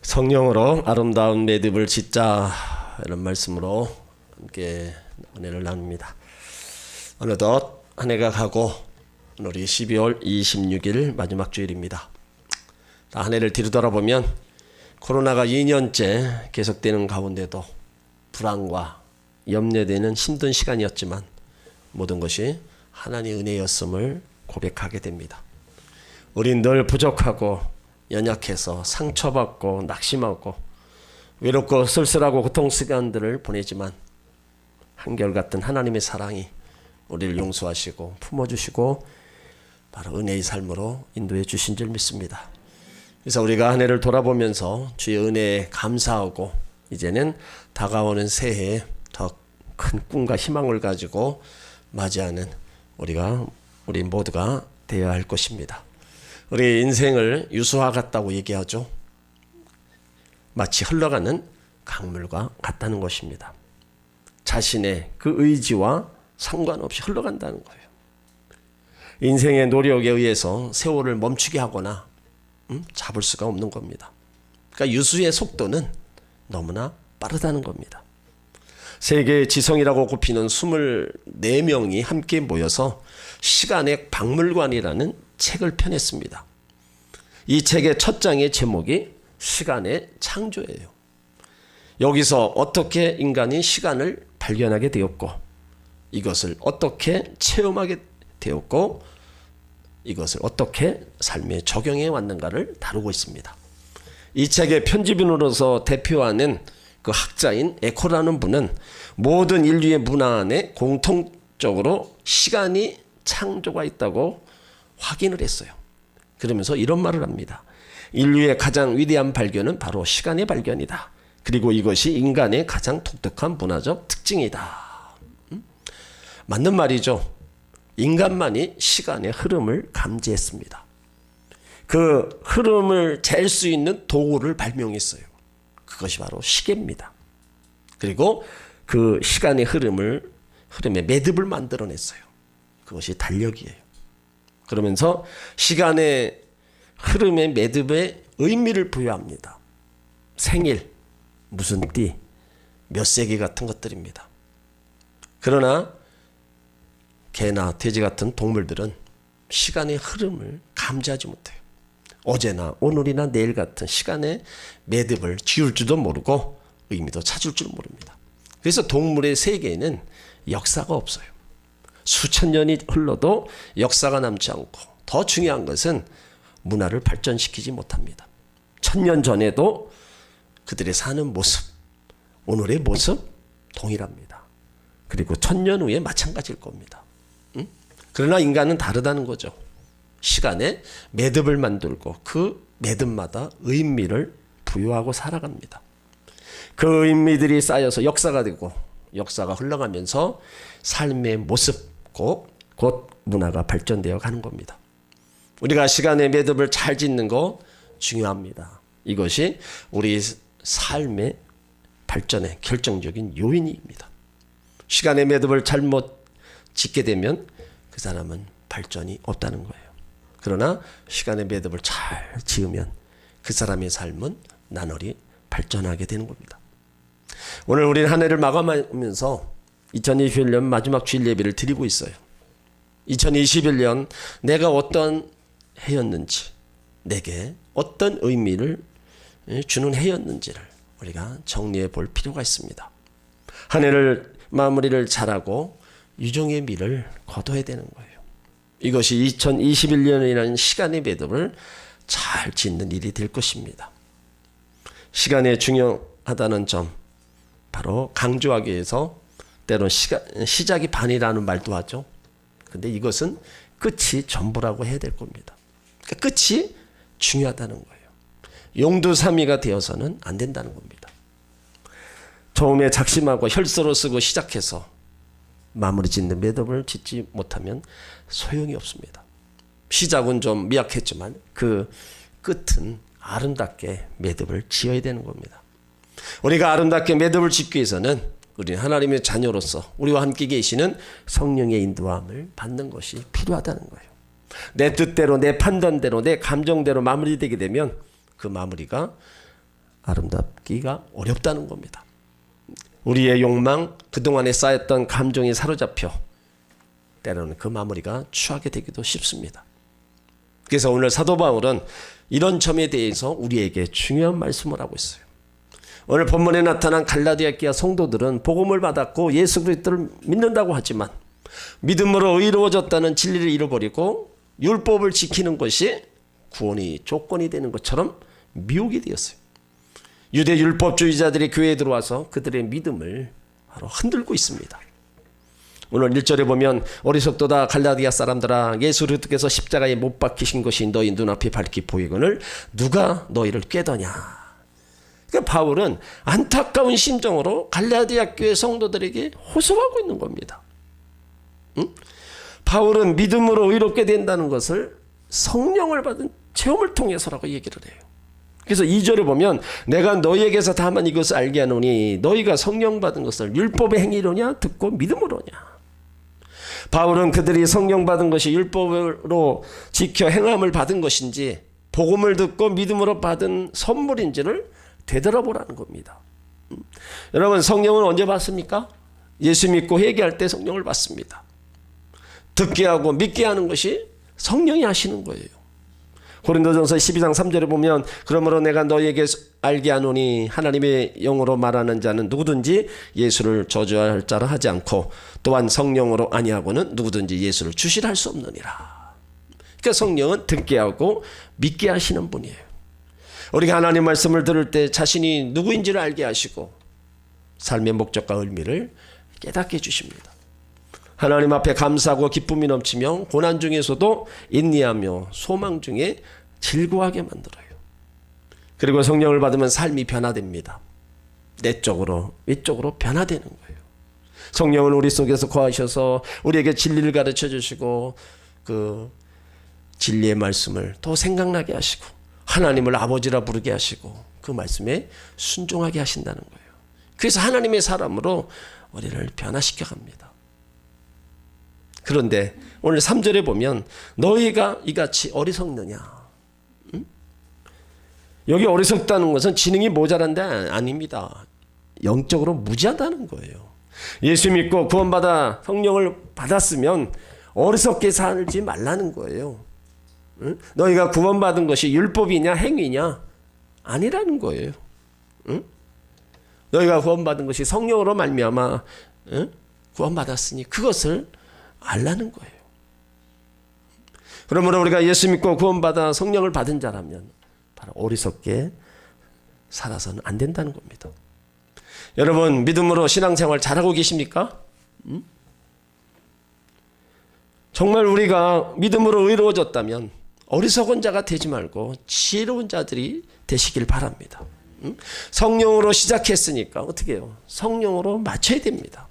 성령으로 아름다운 매듭을 짓자, 이런 말씀으로 함께 은혜를 나눕니다. 어느덧 한 해가 가고 오늘이 12월 26일 마지막 주일입니다. 한 해를 뒤돌아보면 코로나가 2년째 계속되는 가운데도 불안과 염려되는 힘든 시간이었지만 모든 것이 하나님의 은혜였음을 고백하게 됩니다. 우린 늘 부족하고 연약해서 상처받고 낙심하고 외롭고 쓸쓸하고 고통 시간들을 보내지만 한결같은 하나님의 사랑이 우리를 용서하시고 품어주시고 바로 은혜의 삶으로 인도해 주신 줄 믿습니다. 그래서 우리가 한 해를 돌아보면서 주의 은혜에 감사하고 이제는 다가오는 새해에 더 큰 꿈과 희망을 가지고 맞이하는 우리 모두가 되어야 할 것입니다. 우리 인생을 유수와 같다고 얘기하죠. 마치 흘러가는 강물과 같다는 것입니다. 자신의 그 의지와 상관없이 흘러간다는 거예요. 인생의 노력에 의해서 세월을 멈추게 하거나 잡을 수가 없는 겁니다. 그러니까 유수의 속도는 너무나 빠르다는 겁니다. 세계의 지성이라고 꼽히는 24명이 함께 모여서 시간의 박물관이라는 책을 펴냈습니다. 이 책의 첫 장의 제목이 시간의 창조예요. 여기서 어떻게 인간이 시간을 발견하게 되었고 이것을 어떻게 체험하게 되었고 이것을 어떻게 삶에 적용해 왔는가를 다루고 있습니다. 이 책의 편집인으로서 대표하는 그 학자인 에코라는 분은 모든 인류의 문화 안에 공통적으로 시간이 창조가 있다고 확인을 했어요. 그러면서 이런 말을 합니다. 인류의 가장 위대한 발견은 바로 시간의 발견이다. 그리고 이것이 인간의 가장 독특한 문화적 특징이다. 맞는 말이죠. 인간만이 시간의 흐름을 감지했습니다. 그 흐름을 잴 수 있는 도구를 발명했어요. 그것이 바로 시계입니다. 그리고 그 시간의 흐름의 매듭을 만들어냈어요. 그것이 달력이에요. 그러면서 시간의 흐름의 매듭에 의미를 부여합니다. 생일, 무슨 띠, 몇 세기 같은 것들입니다. 그러나 개나 돼지 같은 동물들은 시간의 흐름을 감지하지 못해요. 어제나 오늘이나 내일 같은 시간의 매듭을 지울 줄도 모르고 의미도 찾을 줄 모릅니다. 그래서 동물의 세계에는 역사가 없어요. 수천 년이 흘러도 역사가 남지 않고 더 중요한 것은 문화를 발전시키지 못합니다. 1000년 전에도 그들의 사는 모습, 오늘의 모습 동일합니다. 그리고 1000년 후에 마찬가지일 겁니다. 그러나 인간은 다르다는 거죠. 시간에 매듭을 만들고 그 매듭마다 의미를 부여하고 살아갑니다. 그 의미들이 쌓여서 역사가 되고 역사가 흘러가면서 삶의 모습, 곧 문화가 발전되어 가는 겁니다. 우리가 시간의 매듭을 잘 짓는 거 중요합니다. 이것이 우리 삶의 발전의 결정적인 요인입니다. 시간의 매듭을 잘못 짓게 되면 그 사람은 발전이 없다는 거예요. 그러나 시간의 매듭을 잘 지으면 그 사람의 삶은 나날이 발전하게 되는 겁니다. 오늘 우리는 한 해를 마감하면서 2021년 마지막 주일 예배를 드리고 있어요. 2021년 내가 어떤 해였는지, 내게 어떤 의미를 주는 해였는지를 우리가 정리해 볼 필요가 있습니다. 한 해를 마무리를 잘하고 유종의 미를 거둬야 되는 거예요. 이것이 2021년이라는 시간의 매듭을 잘 짓는 일이 될 것입니다. 시간이 중요하다는 점 바로 강조하기 위해서 때론 시작이 반이라는 말도 하죠. 근데 이것은 끝이 전부라고 해야 될 겁니다. 그러니까 끝이 중요하다는 거예요. 용두사미가 되어서는 안 된다는 겁니다. 처음에 작심하고 혈서로 쓰고 시작해서 마무리 짓는 매듭을 짓지 못하면 소용이 없습니다. 시작은 좀 미약했지만 그 끝은 아름답게 매듭을 지어야 되는 겁니다. 우리가 아름답게 매듭을 짓기 위해서는 우리 하나님의 자녀로서 우리와 함께 계시는 성령의 인도함을 받는 것이 필요하다는 거예요. 내 뜻대로 내 판단대로 내 감정대로 마무리되게 되면 그 마무리가 아름답기가 어렵다는 겁니다. 우리의 욕망, 그동안에 쌓였던 감정에 사로잡혀 때로는 그 마무리가 추하게 되기도 쉽습니다. 그래서 오늘 사도 바울은 이런 점에 대해서 우리에게 중요한 말씀을 하고 있어요. 오늘 본문에 나타난 갈라디아 교회 성도들은 복음을 받았고 예수 그리스도를 믿는다고 하지만 믿음으로 의로워졌다는 진리를 잃어버리고 율법을 지키는 것이 구원의 조건이 되는 것처럼 미혹이 되었어요. 유대 율법주의자들이 교회에 들어와서 그들의 믿음을 바로 흔들고 있습니다. 오늘 1절에 보면 어리석도다 갈라디아 사람들아 예수 그리스도께서 십자가에 못 박히신 것이 너희 눈앞에 밝히 보이거늘 누가 너희를 꾀더냐. 그러니까 바울은 안타까운 심정으로 갈라디아 교회 성도들에게 호소하고 있는 겁니다. 바울은 믿음으로 의롭게 된다는 것을 성령을 받은 체험을 통해서라고 얘기를 해요. 그래서 2절에 보면 내가 너희에게서 다만 이것을 알게 하노니 너희가 성령 받은 것을 율법의 행위로냐 듣고 믿음으로냐. 바울은 그들이 성령 받은 것이 율법으로 지켜 행함을 받은 것인지 복음을 듣고 믿음으로 받은 선물인지를 되돌아보라는 겁니다. 여러분 성령은 언제 받습니까? 예수 믿고 회개할 때 성령을 받습니다. 듣게 하고 믿게 하는 것이 성령이 하시는 거예요. 고린도전서 12장 3절에 보면 그러므로 내가 너희에게 알게 하노니 하나님의 영으로 말하는 자는 누구든지 예수를 저주할 자라 하지 않고 또한 성령으로 아니하고는 누구든지 예수를 주시라 할 수 없느니라. 그러니까 성령은 듣게 하고 믿게 하시는 분이에요. 우리가 하나님 말씀을 들을 때 자신이 누구인지를 알게 하시고 삶의 목적과 의미를 깨닫게 해주십니다. 하나님 앞에 감사하고 기쁨이 넘치며 고난 중에서도 인내하며 소망 중에 즐거워하게 만들어요. 그리고 성령을 받으면 삶이 변화됩니다. 내적으로 외적으로 변화되는 거예요. 성령은 우리 속에서 거하셔서 우리에게 진리를 가르쳐 주시고 그 진리의 말씀을 더 생각나게 하시고 하나님을 아버지라 부르게 하시고 그 말씀에 순종하게 하신다는 거예요. 그래서 하나님의 사람으로 우리를 변화시켜 갑니다. 그런데 오늘 3절에 보면 너희가 이같이 어리석느냐. 여기 어리석다는 것은 지능이 모자란데 아닙니다. 영적으로 무지하다는 거예요. 예수 믿고 구원받아 성령을 받았으면 어리석게 살지 말라는 거예요. 너희가 구원받은 것이 율법이냐 행위냐 아니라는 거예요. 너희가 구원받은 것이 성령으로 말미암아 구원받았으니 그것을 알라는 거예요. 그러므로 우리가 예수 믿고 구원받아 성령을 받은 자라면 바로 어리석게 살아서는 안 된다는 겁니다. 여러분 믿음으로 신앙생활 잘하고 계십니까? 정말 우리가 믿음으로 의로워졌다면 어리석은 자가 되지 말고 지혜로운 자들이 되시길 바랍니다. 성령으로 시작했으니까 어떻게 해요? 성령으로 맞춰야 됩니다.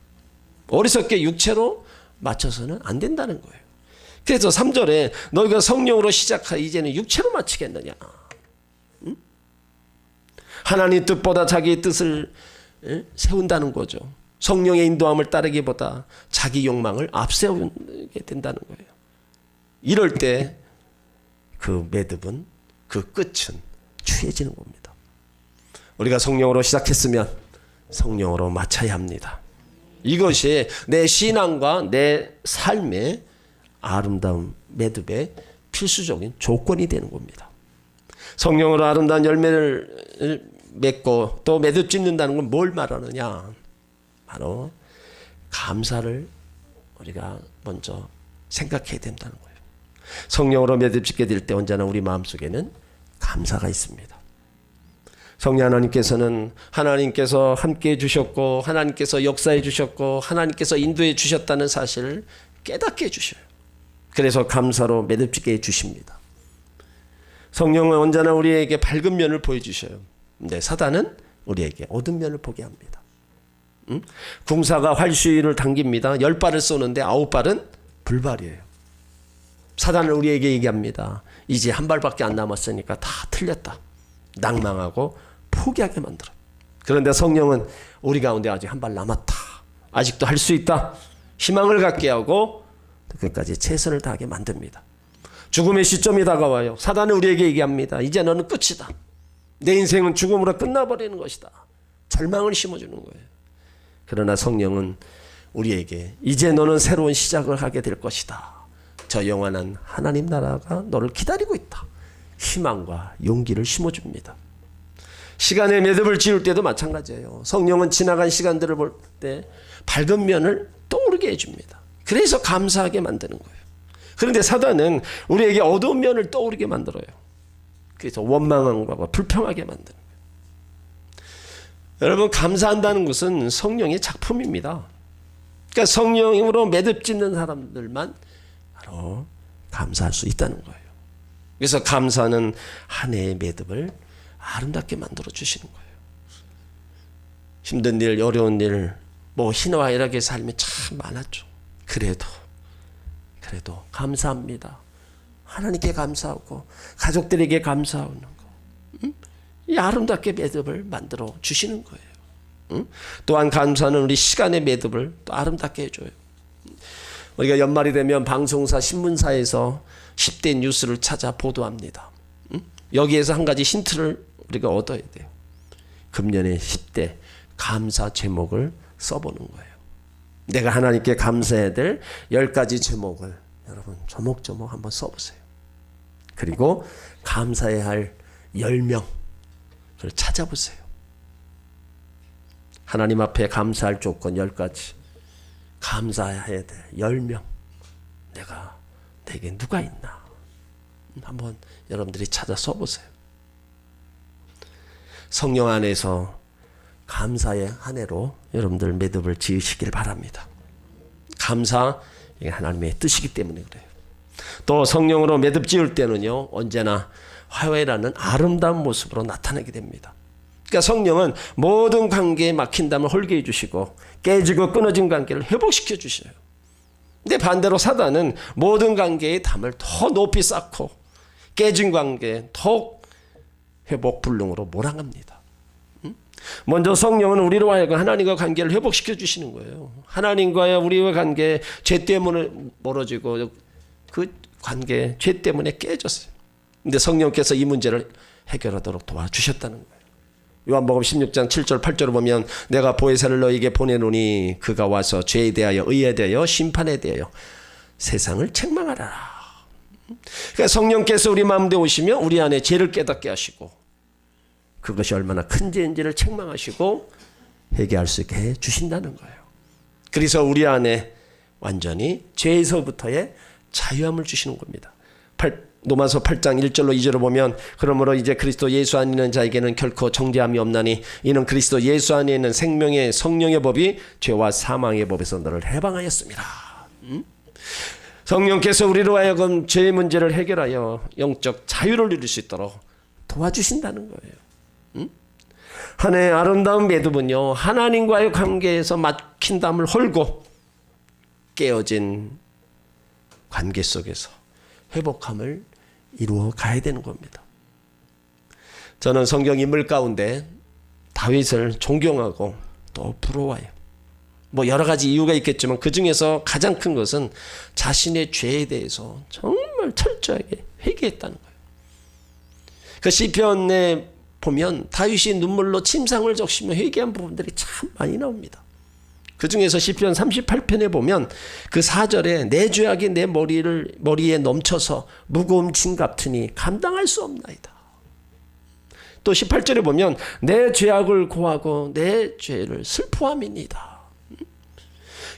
어리석게 육체로 맞춰서는 안 된다는 거예요. 그래서 3절에 너희가 성령으로 시작하 이제는 육체로 맞추겠느냐. 하나님 뜻보다 자기의 뜻을 세운다는 거죠. 성령의 인도함을 따르기보다 자기 욕망을 앞세우게 된다는 거예요. 이럴 때 그 매듭은 그 끝은 추해지는 겁니다. 우리가 성령으로 시작했으면 성령으로 마쳐야 합니다. 이것이 내 신앙과 내 삶의 아름다운 매듭의 필수적인 조건이 되는 겁니다. 성령으로 아름다운 열매를 맺고 또 매듭 짓는다는 건 뭘 말하느냐? 바로 감사를 우리가 먼저 생각해야 된다는 거예요. 성령으로 매듭 짓게 될 때 언제나 우리 마음속에는 감사가 있습니다. 성령 하나님께서는 하나님께서 함께해 주셨고 하나님께서 역사해 주셨고 하나님께서 인도해 주셨다는 사실을 깨닫게 해주셔요. 그래서 감사로 매듭 짓게 해주십니다. 성령은 언제나 우리에게 밝은 면을 보여주셔요. 근데 사단은 우리에게 어두운 면을 보게 합니다. 궁사가 활수위를 당깁니다. 10발을 쏘는데 9발은 불발이에요. 사단은 우리에게 얘기합니다. 이제 한 발밖에 안 남았으니까 다 틀렸다. 낭망하고 포기하게 만들어요. 그런데 성령은 우리 가운데 아직 한 발 남았다. 아직도 할 수 있다. 희망을 갖게 하고 끝까지 최선을 다하게 만듭니다. 죽음의 시점이 다가와요. 사단은 우리에게 얘기합니다. 이제 너는 끝이다. 내 인생은 죽음으로 끝나버리는 것이다. 절망을 심어주는 거예요. 그러나 성령은 우리에게 이제 너는 새로운 시작을 하게 될 것이다. 저 영원한 하나님 나라가 너를 기다리고 있다. 희망과 용기를 심어줍니다. 시간의 매듭을 지을 때도 마찬가지예요. 성령은 지나간 시간들을 볼 때 밝은 면을 떠오르게 해줍니다. 그래서 감사하게 만드는 거예요. 그런데 사단은 우리에게 어두운 면을 떠오르게 만들어요. 그래서 원망한 것과 불평하게 만드는 거예요. 여러분, 감사한다는 것은 성령의 작품입니다. 그러니까 성령으로 매듭짓는 사람들만 바로 감사할 수 있다는 거예요. 그래서 감사는 한 해의 매듭을 아름답게 만들어 주시는 거예요. 힘든 일, 어려운 일, 희노애락의 삶이 참 많았죠. 그래도 감사합니다. 하나님께 감사하고 가족들에게 감사하는 거, 이 아름답게 매듭을 만들어 주시는 거예요. 또한 감사는 우리 시간의 매듭을 또 아름답게 해줘요. 우리가 연말이 되면 방송사, 신문사에서 10대 뉴스를 찾아 보도합니다. 여기에서 한 가지 힌트를 우리가 얻어야 돼요. 금년에 10대 감사 제목을 써보는 거예요. 내가 하나님께 감사해야 될 10가지 제목을 여러분 조목조목 한번 써보세요. 그리고 감사해야 할 10명을 찾아보세요. 하나님 앞에 감사할 조건 10가지, 감사해야 될 10명, 내게 누가 있나 한번 여러분들이 찾아 써보세요. 성령 안에서 감사의 한 해로 여러분들 매듭을 지으시길 바랍니다. 감사, 이게 하나님의 뜻이기 때문에 그래요. 또 성령으로 매듭 지을 때는요, 언제나 화해라는 아름다운 모습으로 나타나게 됩니다. 그러니까 성령은 모든 관계에 막힌 담을 홀게 해주시고 깨지고 끊어진 관계를 회복시켜 주셔요. 근데 반대로 사단은 모든 관계의 담을 더 높이 쌓고 깨진 관계에 더욱 회복 불능으로 몰아갑니다. 먼저 성령은 우리로 하여금 하나님과 관계를 회복시켜 주시는 거예요. 하나님과의 우리의 관계, 죄 때문에 멀어지고 그 관계, 죄 때문에 깨졌어요. 근데 성령께서 이 문제를 해결하도록 도와주셨다는 거예요. 요한복음 16장 7절 8절을 보면 내가 보혜사를 너에게 보내노니 그가 와서 죄에 대하여 의에 대하여 심판에 대하여 세상을 책망하라. 그러니까 성령께서 우리 마음에 오시면 우리 안에 죄를 깨닫게 하시고 그것이 얼마나 큰 죄인지를 책망하시고 회개할 수 있게 해 주신다는 거예요. 그래서 우리 안에 완전히 죄에서부터의 자유함을 주시는 겁니다. 로마서 8장 1절로 2절을 보면 그러므로 이제 그리스도 예수 안에 있는 자에게는 결코 정죄함이 없나니 이는 그리스도 예수 안에 있는 생명의 성령의 법이 죄와 사망의 법에서 너를 해방하였습니다. 성령께서 우리로 하여금 죄의 문제를 해결하여 영적 자유를 누릴 수 있도록 도와주신다는 거예요. 한 해의 아름다운 매듭은요, 하나님과의 관계에서 막힌 담을 헐고 깨어진 관계 속에서 회복함을 이루어 가야 되는 겁니다. 저는 성경 인물 가운데 다윗을 존경하고 또 부러워요. 여러 가지 이유가 있겠지만 그 중에서 가장 큰 것은 자신의 죄에 대해서 정말 철저하게 회개했다는 거예요. 그 시편에 보면 다윗이 눈물로 침상을 적시며 회개한 부분들이 참 많이 나옵니다. 그 중에서 시편 38편에 보면 그 4절에 내 죄악이 내 머리에 넘쳐서 무거운 짐 같으니 감당할 수 없나이다. 또 18절에 보면 내 죄악을 고하고 내 죄를 슬퍼함이니이다.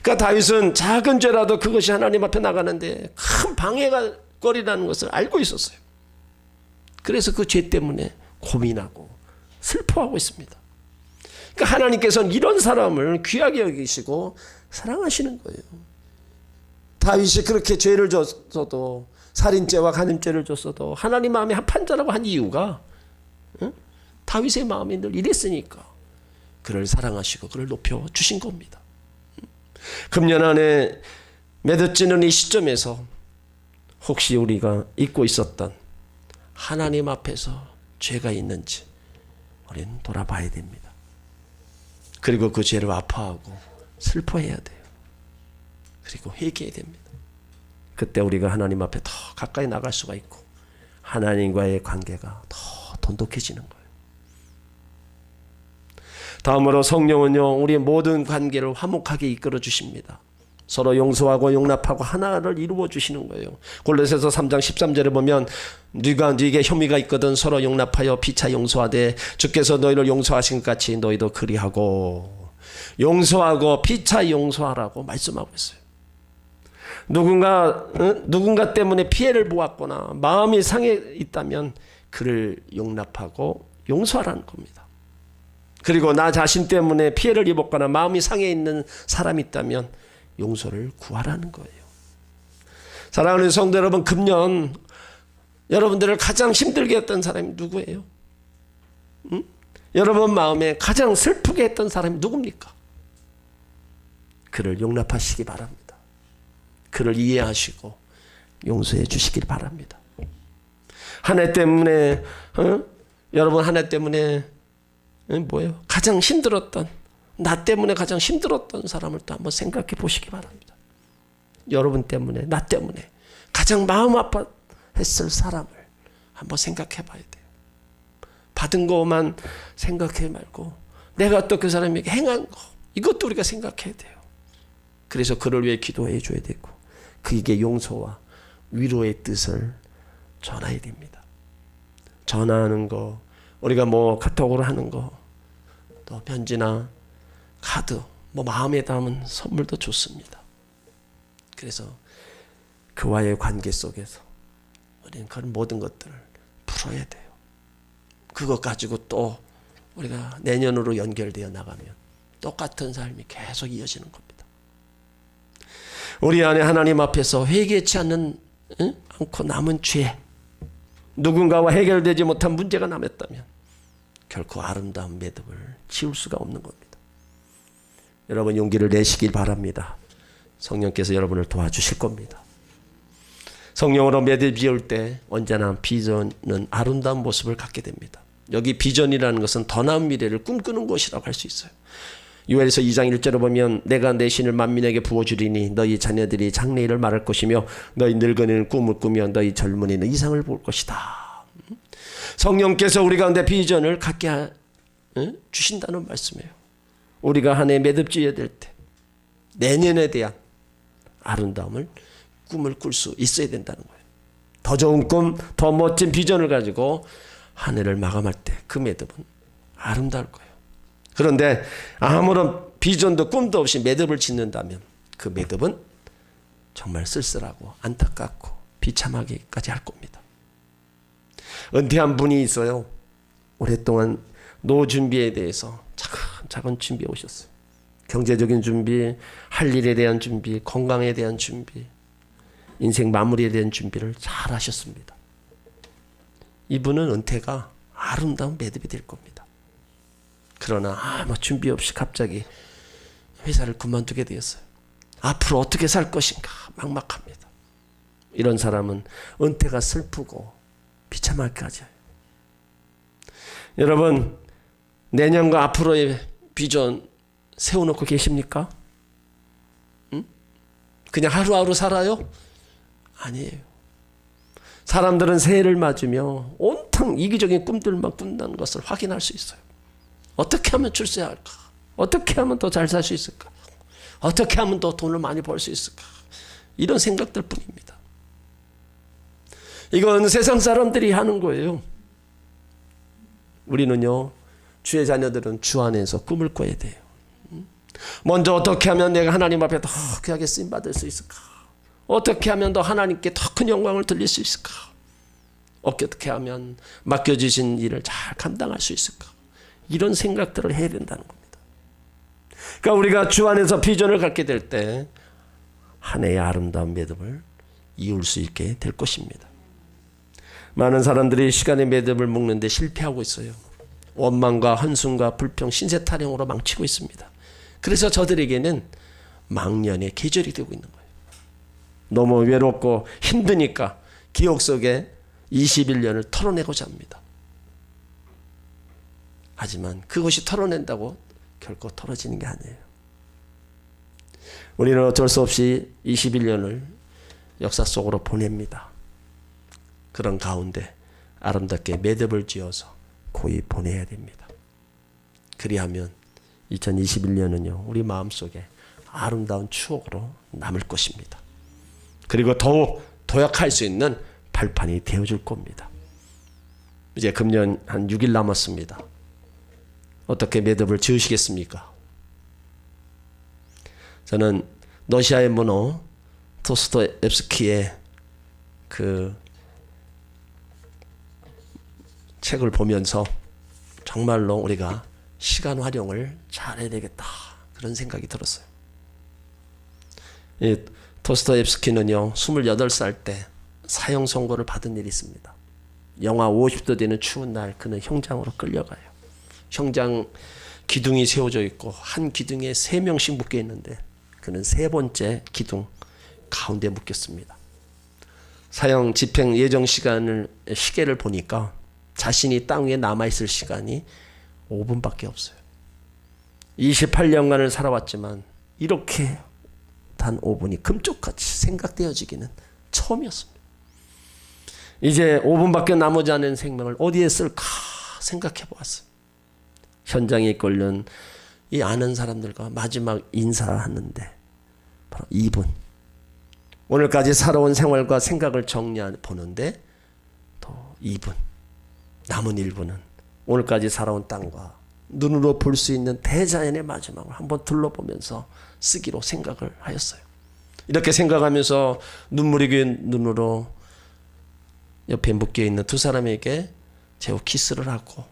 그러니까 다윗은 작은 죄라도 그것이 하나님 앞에 나가는데 큰 방해가 거리라는 것을 알고 있었어요. 그래서 그 죄 때문에 고민하고 슬퍼하고 있습니다. 그러니까 하나님께서는 이런 사람을 귀하게 여기시고 사랑하시는 거예요. 다윗이 그렇게 죄를 졌어도, 살인죄와 간음죄를 졌어도 하나님 마음에 합한 자라고 한 이유가 다윗의 마음이 늘 이랬으니까 그를 사랑하시고 그를 높여주신 겁니다. 금년 안에 매듭지는 이 시점에서 혹시 우리가 잊고 있었던 하나님 앞에서 죄가 있는지 우리는 돌아봐야 됩니다. 그리고 그 죄를 아파하고 슬퍼해야 돼요. 그리고 회개해야 됩니다. 그때 우리가 하나님 앞에 더 가까이 나갈 수가 있고 하나님과의 관계가 더 돈독해지는 거예요. 다음으로 성령은요, 우리의 모든 관계를 화목하게 이끌어 주십니다. 서로 용서하고 용납하고 하나를 이루어 주시는 거예요. 골로새서 3장 13절에 보면 네가 네게 혐의가 있거든 서로 용납하여 피차 용서하되 주께서 너희를 용서하신 것 같이 너희도 그리하고, 용서하고 피차 용서하라고 말씀하고 있어요. 누군가 때문에 피해를 보았거나 마음이 상해 있다면 그를 용납하고 용서하라는 겁니다. 그리고 나 자신 때문에 피해를 입었거나 마음이 상해 있는 사람이 있다면 용서를 구하라는 거예요. 사랑하는 성도 여러분, 금년 여러분들을 가장 힘들게 했던 사람이 누구예요? 여러분 마음에 가장 슬프게 했던 사람이 누굽니까? 그를 용납하시기 바랍니다. 그를 이해하시고 용서해 주시길 바랍니다. 한 해 때문에 여러분 한 해 때문에 뭐예요? 가장 힘들었던, 나 때문에 가장 힘들었던 사람을 또 한번 생각해 보시기 바랍니다. 여러분 때문에, 나 때문에 가장 마음 아파했을 사람을 한번 생각해 봐야 돼요. 받은 것만 생각해 말고 내가 또 그 사람에게 행한 거, 이것도 우리가 생각해야 돼요. 그래서 그를 위해 기도해 줘야 되고 그에게 용서와 위로의 뜻을 전해야 됩니다. 전화하는 거, 우리가 뭐 카톡으로 하는 거, 또 편지나 카드, 뭐 마음에 담은 선물도 좋습니다. 그래서 그와의 관계 속에서 우리는 그런 모든 것들을 풀어야 돼요. 그것 가지고 또 우리가 내년으로 연결되어 나가면 똑같은 삶이 계속 이어지는 겁니다. 우리 안에 하나님 앞에서 회개치 않고 남은 죄, 누군가와 해결되지 못한 문제가 남았다면 결코 아름다운 매듭을 지울 수가 없는 겁니다. 여러분 용기를 내시길 바랍니다. 성령께서 여러분을 도와주실 겁니다. 성령으로 매듭 지을 때 언제나 비전은 아름다운 모습을 갖게 됩니다. 여기 비전이라는 것은 더 나은 미래를 꿈꾸는 것이라고 할 수 있어요. 요엘서 2장 1절에 보면 내가 내 신을 만민에게 부어주리니 너희 자녀들이 장래일을 말할 것이며 너희 늙은이는 꿈을 꾸며 너희 젊은이는 이상을 볼 것이다. 성령께서 우리 가운데 비전을 갖게 주신다는 말씀이에요. 우리가 한 해 매듭 지어야 될 때 내년에 대한 아름다움을 꿈을 꿀 수 있어야 된다는 거예요. 더 좋은 꿈, 더 멋진 비전을 가지고 한 해를 마감할 때 그 매듭은 아름다울 거예요. 그런데 아무런 비전도 꿈도 없이 매듭을 짓는다면 그 매듭은 정말 쓸쓸하고 안타깝고 비참하게까지 할 겁니다. 은퇴한 분이 있어요. 오랫동안 노후 준비에 대해서 차근차근 준비해 오셨어요. 경제적인 준비, 할 일에 대한 준비, 건강에 대한 준비, 인생 마무리에 대한 준비를 잘 하셨습니다. 이분은 은퇴가 아름다운 매듭이 될 겁니다. 그러나 아무 준비 없이 갑자기 회사를 그만두게 되었어요. 앞으로 어떻게 살 것인가 막막합니다. 이런 사람은 은퇴가 슬프고 비참할까지 해요. 여러분 내년과 앞으로의 비전 세워놓고 계십니까? 그냥 하루하루 살아요? 아니에요. 사람들은 새해를 맞으며 온통 이기적인 꿈들만 꾼다는 것을 확인할 수 있어요. 어떻게 하면 출세해야 할까? 어떻게 하면 더 잘 살 수 있을까? 어떻게 하면 더 돈을 많이 벌 수 있을까? 이런 생각들 뿐입니다. 이건 세상 사람들이 하는 거예요. 우리는요, 주의 자녀들은 주 안에서 꿈을 꿔야 돼요. 먼저 어떻게 하면 내가 하나님 앞에 더 귀하게 쓰임받을 수 있을까? 어떻게 하면 더 하나님께 더 큰 영광을 돌릴 수 있을까? 어떻게 하면 맡겨주신 일을 잘 감당할 수 있을까? 이런 생각들을 해야 된다는 겁니다. 그러니까 우리가 주 안에서 비전을 갖게 될 때 한 해의 아름다운 매듭을 이룰 수 있게 될 것입니다. 많은 사람들이 시간의 매듭을 묶는 데 실패하고 있어요. 원망과 한숨과 불평, 신세 타령으로 망치고 있습니다. 그래서 저들에게는 망년의 계절이 되고 있는 거예요. 너무 외롭고 힘드니까 기억 속에 21년을 털어내고자 합니다. 하지만 그것이 털어낸다고 결코 털어지는 게 아니에요. 우리는 어쩔 수 없이 21년을 역사 속으로 보냅니다. 그런 가운데 아름답게 매듭을 지어서 고이 보내야 됩니다. 그리하면 2021년은요 우리 마음속에 아름다운 추억으로 남을 것입니다. 그리고 더욱 도약할 수 있는 발판이 되어줄 겁니다. 이제 금년 한 6일 남았습니다. 어떻게 매듭을 지으시겠습니까? 저는 러시아의 문호 도스토옙스키의 그 책을 보면서 정말로 우리가 시간 활용을 잘해야 되겠다 그런 생각이 들었어요. 이 도스토옙스키는요 28살 때 사형 선고를 받은 일이 있습니다. 영하 50도 되는 추운 날 그는 형장으로 끌려가요. 형장 기둥이 세워져 있고 한 기둥에 3명씩 묶여 있는데 그는 3번째 기둥 가운데 묶였습니다. 사형 집행 예정 시간을 시계를 보니까 자신이 땅 위에 남아있을 시간이 5분밖에 없어요. 28년간을 살아왔지만 이렇게 단 5분이 금쪽같이 생각되어지기는 처음이었습니다. 이제 5분밖에 남지 않은 생명을 어디에 쓸까 생각해 보았어요. 현장에 이끌린 이 아는 사람들과 마지막 인사하는데 바로 2분. 오늘까지 살아온 생활과 생각을 정리해 보는데 또 2분. 남은 1분은 오늘까지 살아온 땅과 눈으로 볼 수 있는 대자연의 마지막을 한번 둘러보면서 쓰기로 생각을 하였어요. 이렇게 생각하면서 눈물이 고인 눈으로 옆에 묶여있는 두 사람에게 제우 키스를 하고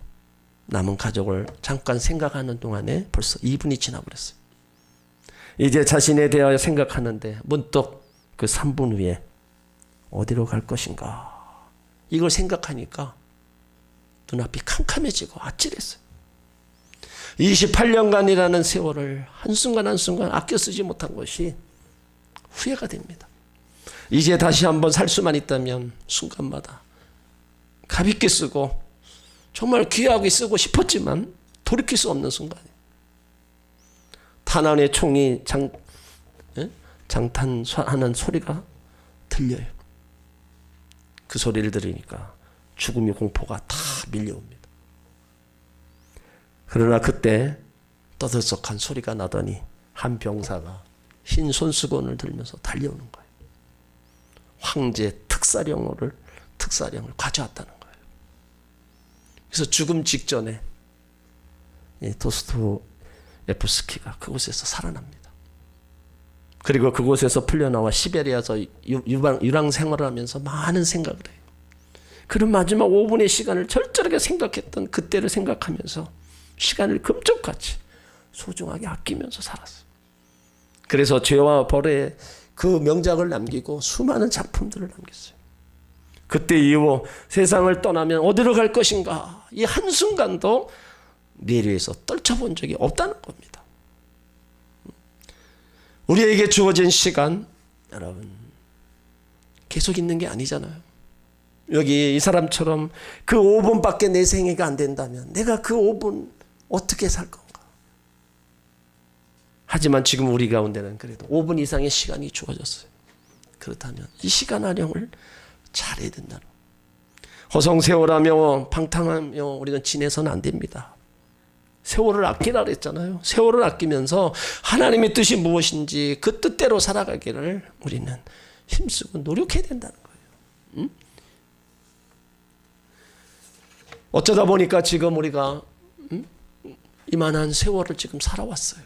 남은 가족을 잠깐 생각하는 동안에 벌써 2분이 지나버렸어요. 이제 자신에 대하여 생각하는데 문득 그 3분 후에 어디로 갈 것인가 이걸 생각하니까 눈앞이 캄캄해지고 아찔했어요. 28년간이라는 세월을 한순간 한순간 아껴 쓰지 못한 것이 후회가 됩니다. 이제 다시 한번 살 수만 있다면 순간마다 가볍게 쓰고 정말 귀하게 쓰고 싶었지만 돌이킬 수 없는 순간이에요. 탄환의 총이 장탄하는 소리가 들려요. 그 소리를 들으니까 죽음의 공포가 다 밀려옵니다. 그러나 그때 떠들썩한 소리가 나더니 한 병사가 흰 손수건을 들면서 달려오는 거예요. 황제 특사령을 가져왔다는 거예요. 그래서 죽음 직전에 도스토옙스키가 그곳에서 살아납니다. 그리고 그곳에서 풀려나와 시베리아에서 유랑 생활을 하면서 많은 생각을 해요. 그런 마지막 5분의 시간을 절절하게 생각했던 그때를 생각하면서 시간을 금쪽같이 소중하게 아끼면서 살았어요. 그래서 죄와 벌의 그 명작을 남기고 수많은 작품들을 남겼어요. 그때 이후 세상을 떠나면 어디로 갈 것인가 이 한순간도 내류에서 떨쳐본 적이 없다는 겁니다. 우리에게 주어진 시간 여러분 계속 있는 게 아니잖아요. 여기 이 사람처럼 그 5분밖에 내 생애가 안 된다면 내가 그 5분 어떻게 살 건가. 하지만 지금 우리 가운데는 그래도 5분 이상의 시간이 주어졌어요. 그렇다면 이 시간 활용을 잘해야 된다는 허송세월하며 방탕하며 우리는 지내서는 안 됩니다. 세월을 아끼라 그랬잖아요. 세월을 아끼면서 하나님의 뜻이 무엇인지 그 뜻대로 살아가기를 우리는 힘쓰고 노력해야 된다는 거예요. 어쩌다 보니까 지금 우리가 이만한 세월을 지금 살아왔어요.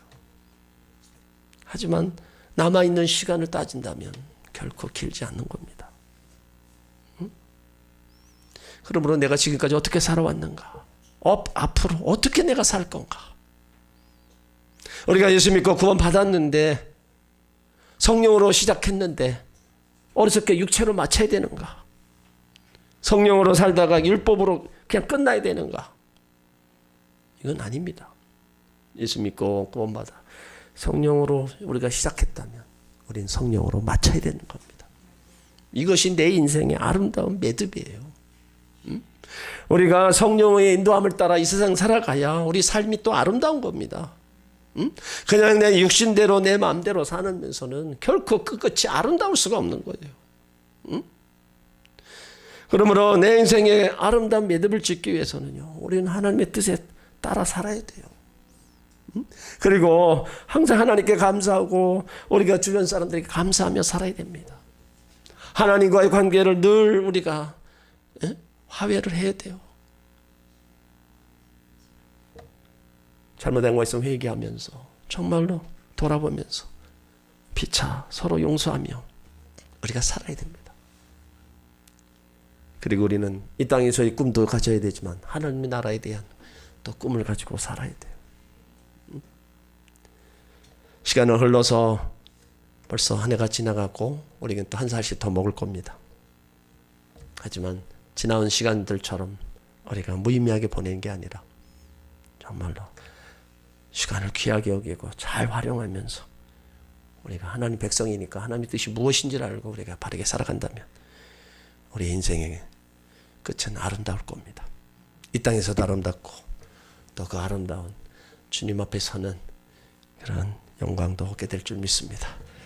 하지만 남아있는 시간을 따진다면 결코 길지 않는 겁니다. 그러므로 내가 지금까지 어떻게 살아왔는가? 앞으로 어떻게 내가 살 건가? 우리가 예수 믿고 구원 받았는데 성령으로 시작했는데 어리석게 육체로 마쳐야 되는가? 성령으로 살다가 율법으로 그냥 끝나야 되는가? 이건 아닙니다. 예수 믿고 구원 받아 성령으로 우리가 시작했다면 우린 성령으로 마쳐야 되는 겁니다. 이것이 내 인생의 아름다운 매듭이에요. 우리가 성령의 인도함을 따라 이 세상 살아가야 우리 삶이 또 아름다운 겁니다. 그냥 내 육신대로 내 마음대로 사면서는 결코 끝끝이 아름다울 수가 없는 거예요. 그러므로 내 인생의 아름다운 매듭을 짓기 위해서는요, 우리는 하나님의 뜻에 따라 살아야 돼요. 그리고 항상 하나님께 감사하고 우리가 주변 사람들에게 감사하며 살아야 됩니다. 하나님과의 관계를 늘 우리가 화해를 해야 돼요. 잘못된 거 있으면 회개하면서 정말로 돌아보면서 피차 서로 용서하며 우리가 살아야 됩니다. 그리고 우리는 이 땅에서의 꿈도 가져야 되지만 하나님의 나라에 대한 또 꿈을 가지고 살아야 돼요. 시간은 흘러서 벌써 한 해가 지나가고 우리는 또 한 살씩 더 먹을 겁니다. 하지만 지나온 시간들처럼 우리가 무의미하게 보내는 게 아니라 정말로 시간을 귀하게 여기고 잘 활용하면서 우리가 하나님 백성이니까 하나님의 뜻이 무엇인지를 알고 우리가 바르게 살아간다면 우리 인생의 끝은 아름다울 겁니다. 이 땅에서도 아름답고 또 그 아름다운 주님 앞에 서는 그런 영광도 얻게 될 줄 믿습니다.